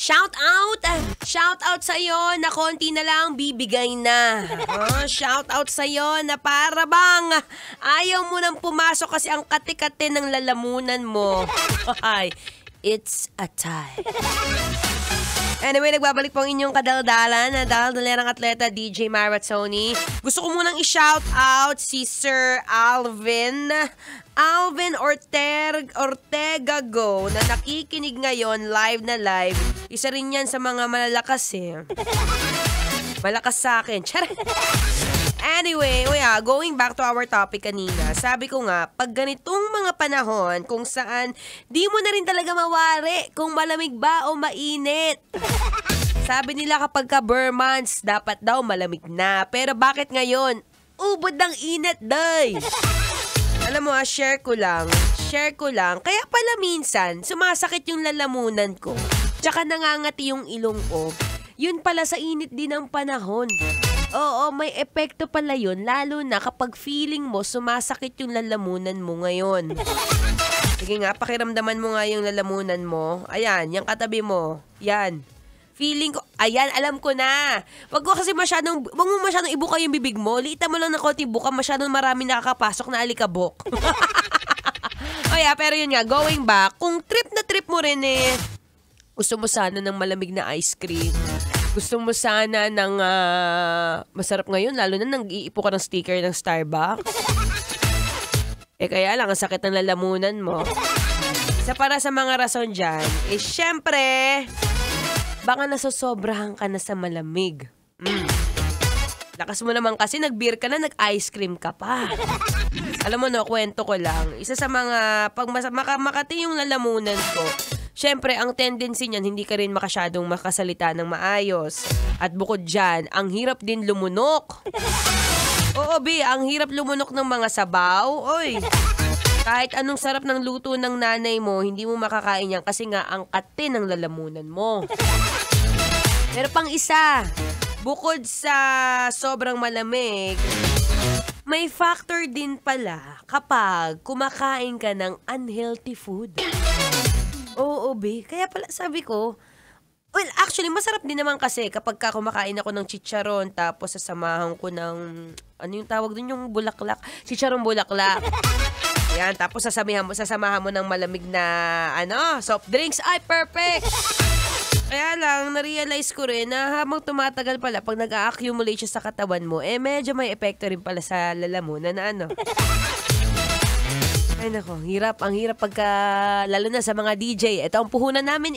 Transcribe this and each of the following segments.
Shout out! Shout out sa'yo na konti na lang bibigay na. Shout out sa'yo na para bang ayaw mo nang pumasok kasi ang kati-kati ng lalamunan mo. Ay, it's a tie. Anyway, nagbabalik po ang inyong kadaldalan na daldalerang atleta DJ Marazzoni. Gusto ko munang i-shout out si Sir Alvin Ortega Go na nakikinig ngayon live na live. Isa rin yan sa mga malalakas Malakas sa akin. Anyway, going back to our topic kanina, sabi ko nga, pag ganitong mga panahon kung saan di mo na rin talaga mawari kung malamig ba o mainit. Sabi nila kapag ka burr months, dapat daw malamig na. Pero bakit ngayon? Ubod ng init, day! Alam mo share ko lang. Kaya pala minsan, sumasakit yung lalamunan ko. Tsaka nangangati yung ilong ko. Yun pala sa init din ng panahon. Oo, may epekto pala yun, lalo na kapag feeling mo sumasakit yung lalamunan mo ngayon. Sige nga, pakiramdaman mo nga yung lalamunan mo. Ayan, yung katabi mo. Yan. Feeling ko, ayan, alam ko na. Wag mo masyadong ibuka yung bibig mo. Liitan mo lang ng konti buka, masyadong marami nakakapasok na alikabok. Pero yun nga, going back, kung trip na trip mo rin gusto mo sana ng malamig na ice cream. Gusto mo sana ng masarap ngayon, lalo na nag-iipo ka ng sticker ng Starbucks. Kaya lang, ang sakit ng lalamunan mo. Isa para sa mga rason dyan, syempre, baka nasosobrahan ka na sa malamig. Lakas mo naman kasi, nag-beer ka na, nag-ice cream ka pa. Alam mo kwento ko lang. Isa sa mga, pag makati yung lalamunan ko, syempre, ang tendency niyan, hindi ka rin makasyadong makasalita ng maayos. At bukod dyan, ang hirap din lumunok. Oo, ang hirap lumunok ng mga sabaw. Oy, kahit anong sarap ng luto ng nanay mo, hindi mo makakain yan kasi nga ang kati ng lalamunan mo. Pero pang isa, bukod sa sobrang malamig, may factor din pala kapag kumakain ka ng unhealthy food. Oo, kaya pala sabi ko, well, actually, masarap din naman kasi kapag kumakain ako ng chicharon tapos sasamahan ko ng, ano yung tawag dun, yung bulaklak? Chicharon bulaklak. Yan, tapos sasamahan mo ng malamig na, soft drinks. Ay, perfect! Kaya lang, na-realize ko rin na habang tumatagal pala, pag nag-a-accumulate siya sa katawan mo, medyo may epekto rin pala sa lalamunan na Ay nako, ang hirap pagka, lalo na sa mga DJ. Ito ang puhunan namin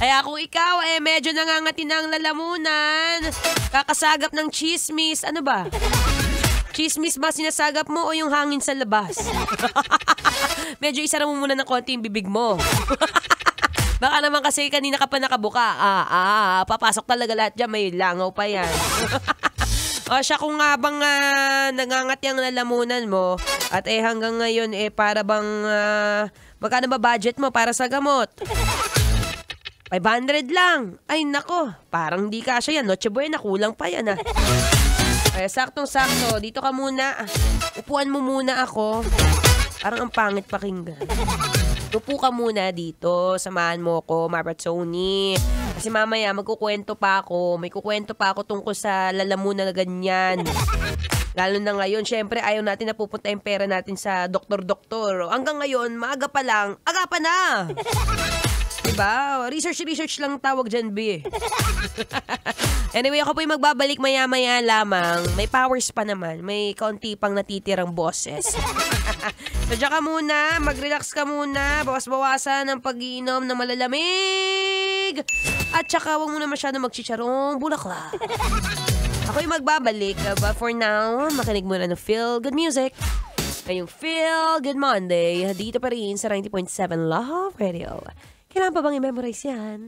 Kaya kung ikaw medyo nangangati ng lalamunan, kakasagap ng chismis, ano ba? Chismis ba sinasagap mo o yung hangin sa labas? Medyo isara mo muna ng konti yung bibig mo. Baka naman kasi kanina ka pa nakabuka. Papasok talaga lahat dyan, may langaw pa yan. Siya kung nga bang nangangati ang lalamunan mo at hanggang ngayon para bang magkano ba budget mo para sa gamot? 500 lang. Ay nako, parang di kasya yan. Noche buena, kulang pa yan Kaya saktong-sakto, dito ka muna. Upuan mo muna ako. Parang ang pangit pakinggan. Upo ka muna dito, samahan mo ko, Marazzoni. Kasi mamaya magkukwento pa ako. May kukwento pa ako tungkol sa lalamunan na ganyan. Lalo na ngayon, syempre ayaw natin na pupunta yung pera natin sa doktor-doktor. Hanggang ngayon, maaga pa lang, agapan na! Diba? Research lang tawag dyan, Anyway, ako po yung magbabalik maya-maya lamang. May powers pa naman. May kaunti pang natitirang boses. So, dyan ka muna. Mag-relax ka muna. Bawas-bawasan ang pag-iinom ng malalamig. At saka, huwag muna masyado magchicharong bulaklak. Ako yung magbabalik. But for now, makinig muna ng Feel Good Music. Ngayong Feel Good Monday. Dito pa rin sa 90.7 Love Radio. Kailangan pa bang i-memorize yan?